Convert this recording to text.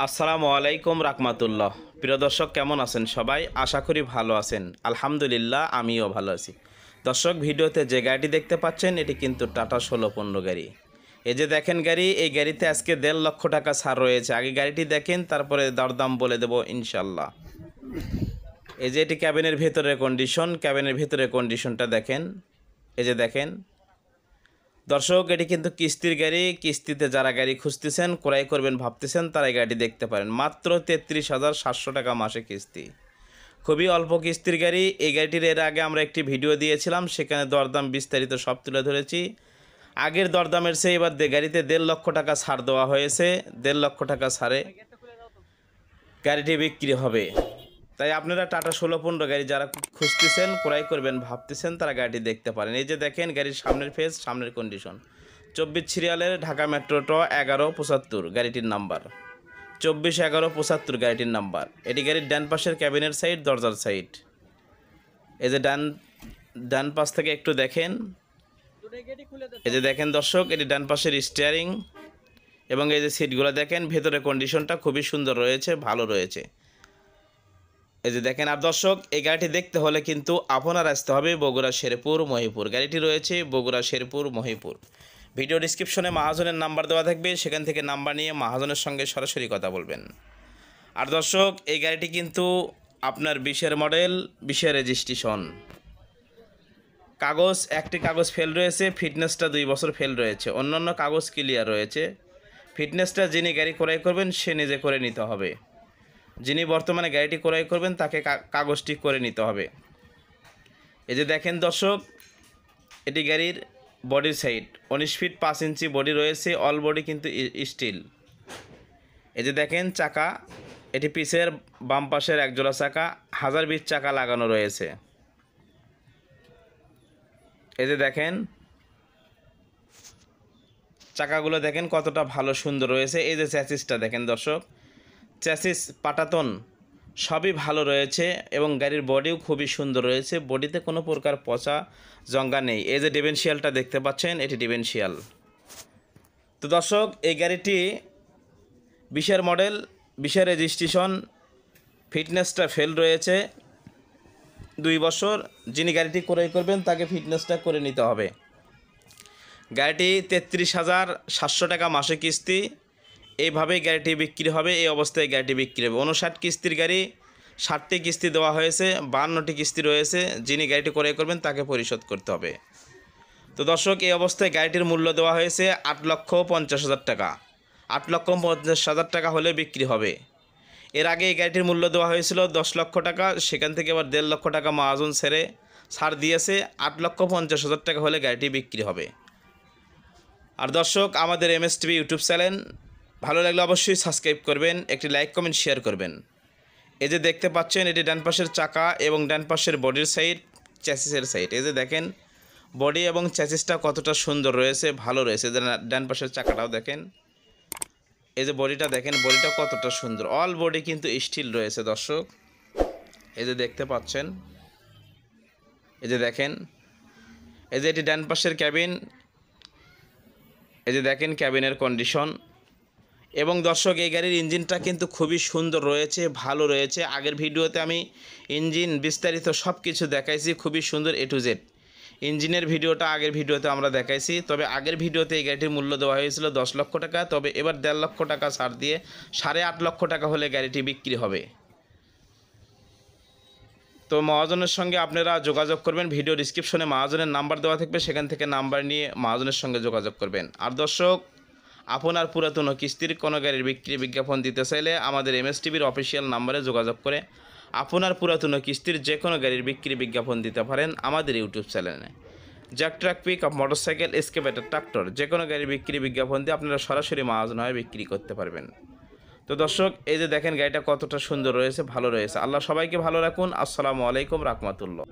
আসসালামু আলাইকুম রাহমাতুল্লাহ। প্রিয় দর্শক, কেমন আছেন সবাই? আশা করি ভালো আছেন। আলহামদুলিল্লাহ, আমিও ভালো আছি। দর্শক, ভিডিওতে যে গাড়িটি দেখতে পাচ্ছেন এটি কিন্তু টাটা 1615 গাড়ি। এই যে দেখেন গাড়ি, এই গাড়িতে আজকে 1.5 লক্ষ টাকা ছাড় রয়েছে। আগে গাড়িটি দেখেন, তারপরে দরদাম বলে দেব ইনশাল্লাহ। এই যে এটি ক্যাবিনের ভেতরের কন্ডিশন, ক্যাবিনের ভেতরের কন্ডিশনটা দেখেন। এই যে দেখেন দর্শক, এটি কিন্তু কিস্তির গাড়ি। কিস্তিতে যারা গাড়ি খুঁজতেছেন, ক্রয় করবেন ভাবতেছেন, তারা এই গাড়ি দেখতে পারেন। মাত্র 33,700 টাকা মাসে কিস্তি, খুবই অল্প কিস্তির গাড়ি। এই গাড়িটির এর আগে আমরা একটি ভিডিও দিয়েছিলাম, সেখানে দরদাম বিস্তারিত সব তুলে ধরেছি। আগের দরদামের চেয়ে এবার গাড়িতে 1.5 লক্ষ টাকা ছাড় দেওয়া হয়েছে। 1.5 লক্ষ টাকা ছাড়ে গাড়িটি বিক্রি হবে। তাই আপনারা টাটা 1615 গাড়ি যারা খুঁজতেছেন, ক্রয় করবেন ভাবতেছেন, তারা গাড়িটি দেখতে পারেন। এই যে দেখেন গাড়ির সামনের ফেস, সামনের কন্ডিশন। 24 সিরিয়ালের ঢাকা মেট্রো ট 1175 গাড়িটির নাম্বার। 241175 গাড়িটির নাম্বার। এটি গাড়ির ডান পাশের ক্যাবিনের সাইড, দরজার সাইড। এই যে ডান পাশ থেকে একটু দেখেন। এই যে দেখেন দর্শক, এটি ডান পাশের স্টিয়ারিং এবং এই যে সিটগুলো দেখেন। ভেতরের কন্ডিশনটা খুবই সুন্দর রয়েছে, ভালো রয়েছে। এই যে দেখেন। আর দর্শক, এই গাড়িটি দেখতে হলে কিন্তু আপনার আসতে হবে বগুড়া শেরপুর মহিপুর। গাড়িটি রয়েছে বগুড়া শেরপুর মহিপুর। ভিডিও ডিসক্রিপশনে মহাজনের নাম্বার দেওয়া থাকবে, সেখান থেকে নাম্বার নিয়ে মহাজনের সঙ্গে সরাসরি কথা বলবেন। আর দর্শক, এই গাড়িটি কিন্তু আপনার 20-এর মডেল, 20-এর রেজিস্ট্রেশন। কাগজ, একটি কাগজ ফেল রয়েছে, ফিটনেসটা 2 বছর ফেল রয়েছে। অন্যান্য কাগজ ক্লিয়ার রয়েছে। ফিটনেসটা যিনি গাড়ি ক্রয় করবেন সে নিজে করে নিতে হবে। যিনি বর্তমানে গাড়িটি ক্রয় করবেন তাকে কাগজটি করে নিতে হবে। এই যে দেখেন দর্শক, এটি গাড়ির বডির সাইড। 19 ফিট 5 ইঞ্চি বডি রয়েছে, অল বডি কিন্তু স্টিল। এই যে দেখেন চাকা, এটি পিছের বাম পাশের একজোড়া চাকা, 1020 চাকা লাগানো রয়েছে। এই যে দেখেন চাকাগুলো দেখেন কতটা ভালো সুন্দর রয়েছে। এই যে চ্যাসিসটা দেখেন দর্শক, চ্যাসিস পাটাতন সবই ভালো রয়েছে এবং গাড়ির বডিও খুবই সুন্দর রয়েছে। বডিতে কোনো প্রকার পচা জঙ্গা নেই। এই যে ডিফারেন্সিয়ালটা দেখতে পাচ্ছেন, এটি ডিফারেন্সিয়াল। তো দর্শক, এই গাড়িটি 20-এর মডেল, 20-এর রেজিস্ট্রেশন। ফিটনেসটা ফেল রয়েছে 2 বছর। যিনি গাড়িটি ক্রয় করবেন তাকে ফিটনেসটা করে নিতে হবে। গাড়িটি 33,700 টাকা মাসে কিস্তি। এইভাবেই গাড়িটি বিক্রি হবে। এই অবস্থায় গাড়িটি বিক্রি হবে। 59 কিস্তির গাড়ি, 60টি কিস্তি দেওয়া হয়েছে, 52টি কিস্তি রয়েছে। যিনি গাড়িটি ক্রয় করবেন তাকে পরিশোধ করতে হবে। তো দর্শক, এই অবস্থায় গাড়িটির মূল্য দেওয়া হয়েছে 8,50,000 টাকা। 8,50,000 টাকা হলে বিক্রি হবে। এর আগে এই গাড়িটির মূল্য দেওয়া হয়েছিল 10 লক্ষ টাকা। সেখান থেকে আবার 1.5 লক্ষ টাকা মহাজন ছেড়ে ছাড় দিয়েছে। 8,50,000 টাকা হলে গাড়িটি বিক্রি হবে। আর দর্শক, আমাদের MS টিভি ইউটিউব চ্যানেল ভালো লাগলে অবশ্যই সাবস্ক্রাইব করবেন, একটি লাইক কমেন্ট শেয়ার করবেন। এই যে দেখতে পাচ্ছেন, এটি ডান পাশের চাকা এবং ডান পাশের বডির সাইড, চ্যাসিসের সাইড। এই যে দেখেন বডি এবং চ্যাসিসটা কতটা সুন্দর রয়েছে, ভালো রয়েছে। ডান পাশের চাকাটাও দেখেন। এই যে বডিটা দেখেন, বডিটা কতটা সুন্দর। অল বডি কিন্তু স্টিল রয়েছে দর্শক। এই যে দেখতে পাচ্ছেন। এই যে দেখেন, এই যে এটি ডান পাশের ক্যাবিন। এই যে দেখেন ক্যাবিনের কন্ডিশন। এবং দর্শক, এই গাড়ির ইঞ্জিনটা কিন্তু খুবই সুন্দর রয়েছে, ভালো রয়েছে। আগের ভিডিওতে আমি ইঞ্জিন বিস্তারিত সব কিছু দেখাইছি, খুবই সুন্দর A to Z। ইঞ্জিনের ভিডিওটা আগের ভিডিওতে আমরা দেখাইছি। তবে আগের ভিডিওতে এই গাড়িটির মূল্য দেওয়া হয়েছিল 10 লক্ষ টাকা। তবে এবার 1.5 লক্ষ টাকা ছাড় দিয়ে 8.5 লক্ষ টাকা হলে গাড়িটি বিক্রি হবে। তো মহাজনের সঙ্গে আপনারা যোগাযোগ করবেন। ভিডিও ডিসক্রিপশনে মহাজনের নাম্বার দেওয়া থাকবে, সেখান থেকে নাম্বার নিয়ে মহাজনের সঙ্গে যোগাযোগ করবেন। আর দর্শক, আপনার পুরাতন কিস্তির কোনো গাড়ির বিক্রি বিজ্ঞাপন দিতে চাইলে আমাদের MS টিভির অফিসিয়াল নাম্বারে যোগাযোগ করে আপনার পুরাতন কিস্তির যে কোনো গাড়ির বিক্রি বিজ্ঞাপন দিতে পারেন আমাদের ইউটিউব চ্যানেলে। Jack, truck, pickup, motorcycle, excavator, tractor যে কোনো গাড়ির বিক্রি বিজ্ঞাপন দিয়ে আপনারা সরাসরি মহাজন হয়ে বিক্রি করতে পারবেন। তো দর্শক, এই যে দেখেন গাড়িটা কতটা সুন্দর রয়েছে, ভালো রয়েছে। আল্লাহ সবাইকে ভালো রাখুন। আসসালামু আলাইকুম রাহমাতুল্লাহ।